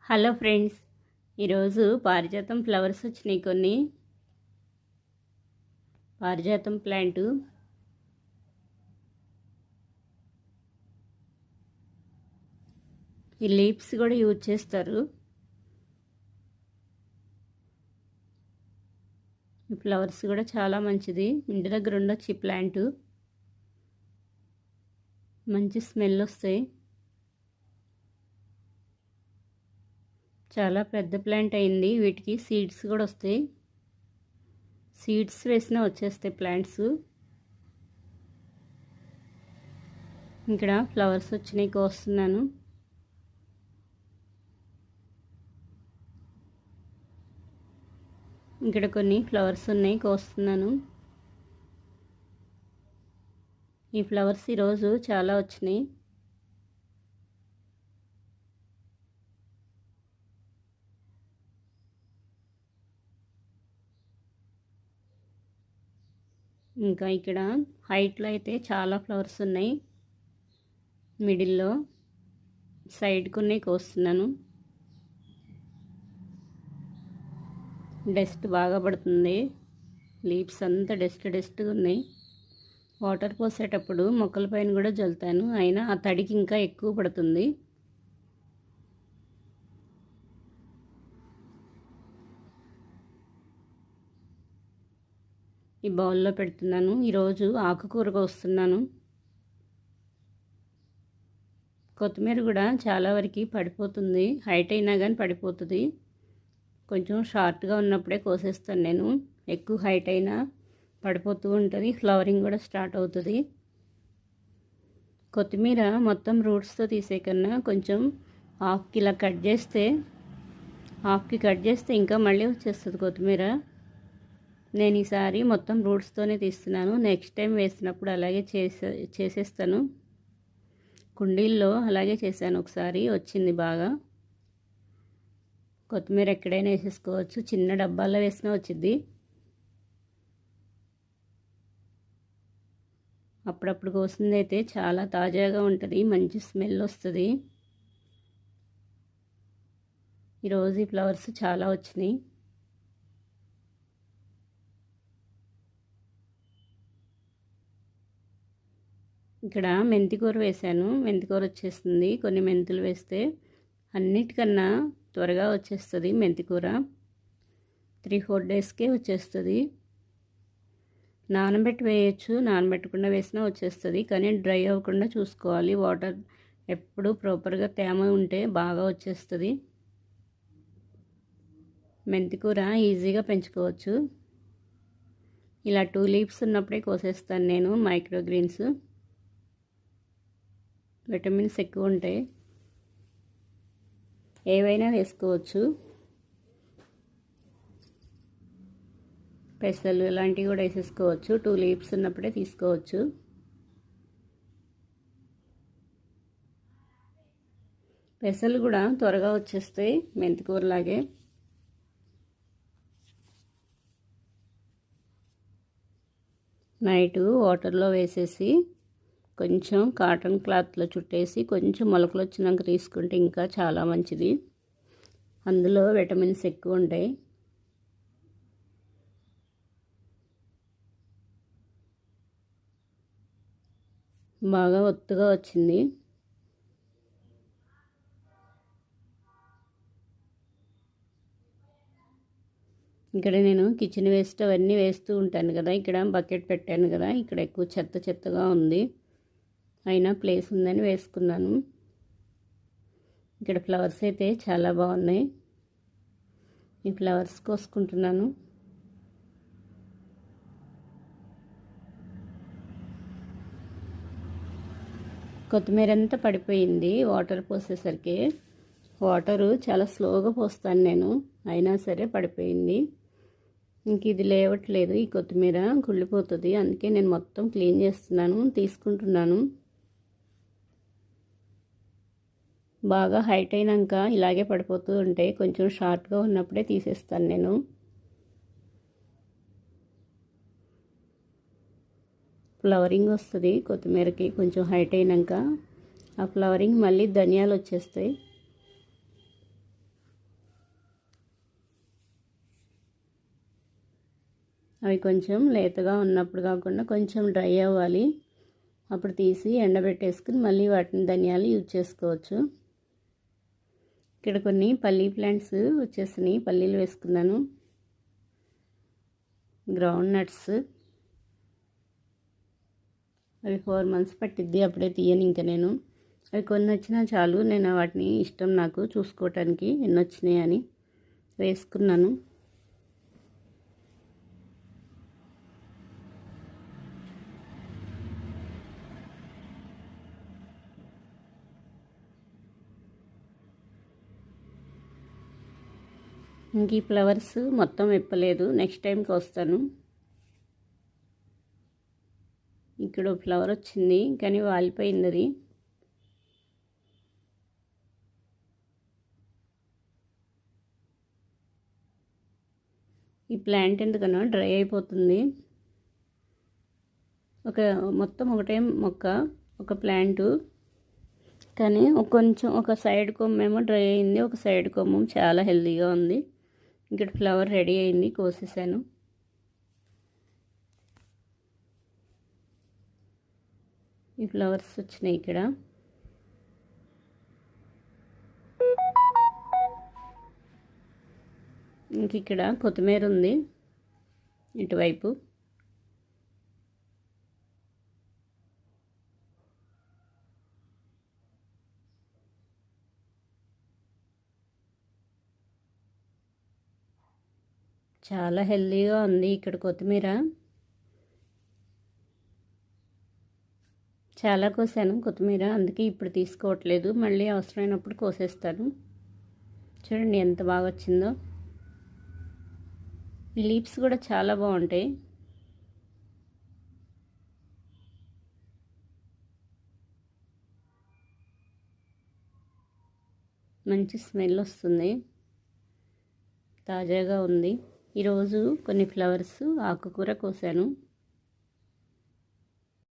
Hello friends, ఈరోజు పారిజాతం flowers వచ్చినాయి. కొన్ని పారిజాతం ప్లాంటు ఈ లీవ్స్ కూడా యూజ్ చేస్తారు. ఈ ఫ్లవర్స్ కూడా చాలా మంచిది. ఇంటి దగ్గర ఉండొచ్చు. ఈ ప్లాంటు మంచి స్మెల్ వస్తాయి. చాలా పెద్ద ప్లాంట్ అయింది. వీటికి సీడ్స్ కూడా వస్తాయి. సీడ్స్ వేసినా వచ్చేస్తాయి ప్లాంట్స్. ఇక్కడ ఫ్లవర్స్ వచ్చినాయి, కోస్తున్నాను. ఇక్కడ కొన్ని ఫ్లవర్స్ ఉన్నాయి, కోస్తున్నాను. ఈ ఫ్లవర్స్ ఈరోజు చాలా వచ్చినాయి. ఇంకా ఇక్కడ హైట్లో అయితే చాలా ఫ్లవర్స్ ఉన్నాయి. మిడిల్లో సైడ్కి ఉన్నాయి, కోస్తున్నాను. డస్ట్ బాగా పడుతుంది. లీవ్స్ అంతా డస్ట్గా ఉన్నాయి. వాటర్ పోసేటప్పుడు మొక్కల పైన కూడా జల్లుతాను, అయినా ఆ తడికి ఇంకా ఎక్కువ పడుతుంది. ఈ బౌల్లో పెడుతున్నాను. ఈరోజు ఆకుకూర కోస్తున్నాను. కొత్తిమీర కూడా చాలా వరకు పడిపోతుంది. హైట్ అయినా కానీ పడిపోతుంది. కొంచెం షార్ట్గా ఉన్నప్పుడే కోసేస్తాను నేను. ఎక్కువ హైట్ అయినా పడిపోతూ ఉంటుంది. ఫ్లవరింగ్ కూడా స్టార్ట్ అవుతుంది. కొత్తిమీర మొత్తం రూట్స్తో తీసే కన్నా కొంచెం హాఫ్కి ఇలా కట్ చేస్తే ఇంకా మళ్ళీ వచ్చేస్తుంది కొత్తిమీర. నేను ఈసారి మొత్తం రూట్స్తోనే తీస్తున్నాను. నెక్స్ట్ టైం వేసినప్పుడు అలాగే చేసేస్తాను. కుండీల్లో అలాగే చేశాను ఒకసారి, వచ్చింది బాగా. కొత్తిమీర ఎక్కడైనా వేసేసుకోవచ్చు. చిన్న డబ్బాల్లో వేసినా వచ్చింది. అప్పుడప్పుడు కోసింది అయితే చాలా తాజాగా ఉంటుంది, మంచి స్మెల్ వస్తుంది. ఈరోజు ఈ ఫ్లవర్స్ చాలా వచ్చినాయి. ఇక్కడ మెంతికూర వేశాను. మెంతికూర వచ్చేస్తుంది. కొన్ని మెంతులు వేస్తే అన్నిటికన్నా త్వరగా వచ్చేస్తుంది మెంతికూర. 3-4 డేస్కే వచ్చేస్తుంది. నానబెట్టి వేయచ్చు, నానబెట్టకుండా వేసినా వచ్చేస్తుంది. కానీ డ్రై అవ్వకుండా చూసుకోవాలి. వాటర్ ఎప్పుడు ప్రాపర్గా తేమ ఉంటే బాగా వచ్చేస్తుంది. మెంతికూర ఈజీగా పెంచుకోవచ్చు. ఇలా 2 లీవ్స్ ఉన్నప్పుడే కోసేస్తాను నేను. మైక్రోగ్రీన్స్ విటమిన్స్ ఎక్కువ ఉంటాయి. ఏవైనా వేసుకోవచ్చు. పెసలు ఇలాంటివి కూడా వేసేసుకోవచ్చు. 2 లీవ్స్ ఉన్నప్పుడే తీసుకోవచ్చు. పెసలు కూడా త్వరగా వచ్చేస్తాయి మెంతికూరలాగే. నైటు వాటర్లో వేసేసి కొంచెం కాటన్ క్లాత్లో చుట్టేసి కొంచెం మొలకలు వచ్చినాక తీసుకుంటే ఇంకా చాలా మంచిది. అందులో విటమిన్స్ ఎక్కువ ఉంటాయి. బాగా ఒత్తుగా వచ్చింది. ఇక్కడ నేను కిచెన్ వేస్ట్ అవన్నీ వేస్తూ ఉంటాను కదా. ఇక్కడ బకెట్ పెట్టాను కదా, ఇక్కడ ఎక్కువ చెత్తగా ఉంది. అయినా ప్లేస్ ఉందని వేసుకున్నాను. ఇక్కడ ఫ్లవర్స్ అయితే చాలా బాగున్నాయి. ఈ ఫ్లవర్స్ కోసుకుంటున్నాను. కొత్తిమీర అంతా పడిపోయింది వాటర్ పోసేసరికి. వాటరు చాలా స్లోగా పోస్తాను నేను, అయినా సరే పడిపోయింది. ఇంక ఇది లేవట్లేదు. ఈ కొత్తిమీర కుళ్ళిపోతుంది. అందుకే నేను మొత్తం క్లీన్ చేస్తున్నాను, తీసుకుంటున్నాను. బాగా హైట్ అయినాక ఇలాగే పడిపోతూ ఉంటాయి. కొంచెం షార్ట్గా ఉన్నప్పుడే తీసేస్తాను నేను. ఫ్లవరింగ్ వస్తుంది కొత్తిమీరకి కొంచెం హైట్ అయినాక. ఆ ఫ్లవరింగ్ మళ్ళీ ధనియాలు వచ్చేస్తాయి. అవి కొంచెం లేతగా ఉన్నప్పుడు కాకుండా కొంచెం డ్రై అవ్వాలి. అప్పుడు తీసి ఎండబెట్టేసుకుని మళ్ళీ వాటిని ధనియాలు యూజ్ చేసుకోవచ్చు. ఇక్కడ కొన్ని పల్లీ ప్లాంట్స్ వచ్చేసినాయి, పల్లీలు వేసుకున్నాను. గ్రౌండ్ నట్స్ అవి 4 months పట్టిద్ది, అప్పుడే తీయను ఇంకా నేను. అవి కొన్ని వచ్చినా చాలు, నేను వాటిని ఇష్టం నాకు చూసుకోవటానికి ఎన్ని వచ్చినాయి అని వేసుకున్నాను. ఇంక ఈ ఫ్లవర్స్ మొత్తం విప్పలేదు, నెక్స్ట్ టైంకి వస్తాను. ఇక్కడ ఫ్లవర్ వచ్చింది కానీ వాలిపోయింది అది. ఈ ప్లాంట్ ఎందుకనో డ్రై అయిపోతుంది. మొత్తం ఒకటే మొక్క, ఒక ప్లాంటు, కానీ కొంచెం ఒక సైడ్ కొమ్మేమో డ్రై అయింది, ఒక సైడ్ కొమ్మ చాలా హెల్తీగా ఉంది. ఇక్కడ ఫ్లవర్ రెడీ అయింది, కోసేసాను. ఈ ఫ్లవర్స్ వచ్చినాయి ఇక్కడ. ఇంక ఇక్కడ కొత్తిమీర ఉంది ఇటువైపు. చాలా హెల్తీగా ఉంది ఇక్కడ కొత్తిమీర. చాలా కోసాను కొత్తిమీర, అందుకే ఇప్పుడు తీసుకోవట్లేదు, మళ్ళీ అవసరమైనప్పుడు కోసేస్తాను. చూడండి ఎంత బాగా వచ్చిందో. ఈ లీవ్స్ కూడా చాలా బాగుంటాయి. మంచి స్మెల్ వస్తుంది, తాజాగా ఉంది. ఈరోజు కొన్ని ఫ్లవర్స్ ఆకుకూర కోసాను.